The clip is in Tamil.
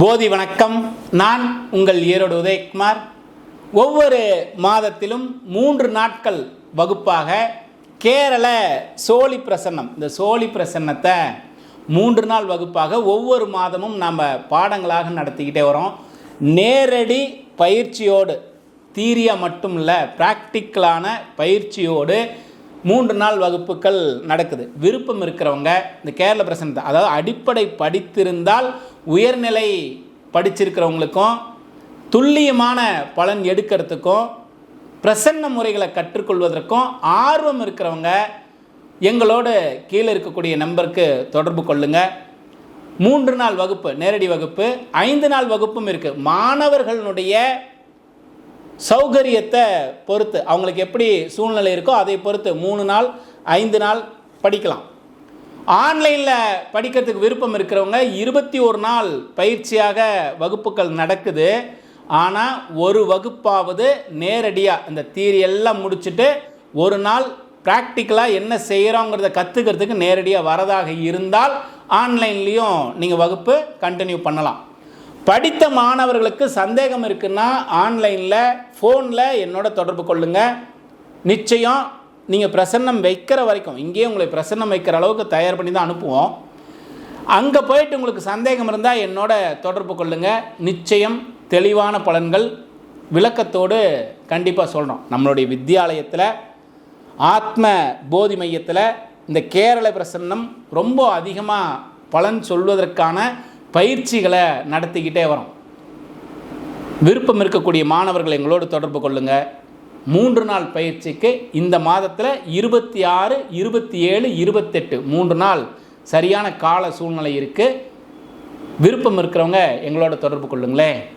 போதி வணக்கம். நான் உங்கள் ஈரோடு உதயகுமார். ஒவ்வொரு மாதத்திலும் 3 நாட்கள் வகுப்பாக கேரள சோழி பிரசன்னம், இந்த சோழி பிரசன்னத்தை 3 நாள் வகுப்பாக ஒவ்வொரு மாதமும் நாம் பாடங்களாக நடத்திக்கிட்டே வரோம். நேரடி பயிற்சியோடு, தீரியா மட்டும் இல்லை, ப்ராக்டிக்கலான பயிற்சியோடு 3 நாள் வகுப்புகள் நடக்குது. விருப்பம் இருக்கிறவங்க இந்த கேரள பிரசன்னத்தை, அதாவது அடிப்படை படித்திருந்தால் உயர்நிலை படிச்சிருக்கிறவங்களுக்கும் துல்லியமான பலன் எடுக்கிறதுக்கும் பிரசன்ன முறைகளை கற்றுக்கொள்வதற்கும் ஆர்வம் இருக்கிறவங்க எங்களோடு கீழே இருக்கக்கூடிய நம்பருக்கு தொடர்பு கொள்ளுங்கள். 3 நாள் வகுப்பு நேரடி வகுப்பு, 5 நாள் வகுப்பும் இருக்குது. மாணவர்களுடைய சௌகரியத்தை பொறுத்து, அவங்களுக்கு எப்படி சூழ்நிலை இருக்கோ அதை பொறுத்து 3 நாள் 5 நாள் படிக்கலாம். ஆன்லைனில் படிக்கிறதுக்கு விருப்பம் இருக்கிறவங்க 21 நாள் பயிற்சியாக வகுப்புகள் நடக்குது. ஆனால் ஒரு வகுப்பாவது நேரடியாக இந்த தியரி எல்லாம் முடிச்சுட்டு ஒரு நாள் ப்ராக்டிக்கலாக என்ன செய்கிறோங்கிறத கற்றுக்கிறதுக்கு நேரடியாக வரதாக இருந்தால் ஆன்லைன்லேயும் நீங்கள் வகுப்பு கண்டினியூ பண்ணலாம். படித்த மாணவர்களுக்கு சந்தேகம் இருக்குன்னா ஆன்லைனில் ஃபோனில் என்னோட தொடர்பு கொள்ளுங்கள். நிச்சயம் நீங்கள் பிரசன்னம் வைக்கிற வரைக்கும், இங்கேயே உங்களை பிரசன்னம் வைக்கிற அளவுக்கு தயார் பண்ணி தான் அனுப்புவோம். அங்கே போயிட்டு உங்களுக்கு சந்தேகம் இருந்தால் என்னோட தொடர்பு கொள்ளுங்கள். நிச்சயம் தெளிவான பலன்கள் விளக்கத்தோடு கண்டிப்பாக சொல்கிறோம். நம்மளுடைய வித்தியாலயத்தில் ஆத்ம போதி மையத்தில் இந்த கேரள பிரசன்னம் ரொம்ப அதிகமாக பலன் சொல்வதற்கான பயிற்சிகளை நடத்திக்கிட்டே வரோம். விருப்பம் இருக்கக்கூடிய மாணவர்கள் எங்களோடு தொடர்பு கொள்ளுங்கள். 3 நாள் பயிற்சிக்கு இந்த மாதத்தில் 26, 27, 28 3 நாள் சரியான கால சூழ்நிலை இருக்குது. விருப்பம் இருக்கிறவங்க எங்களோட தொடர்பு கொள்ளுங்களேன்.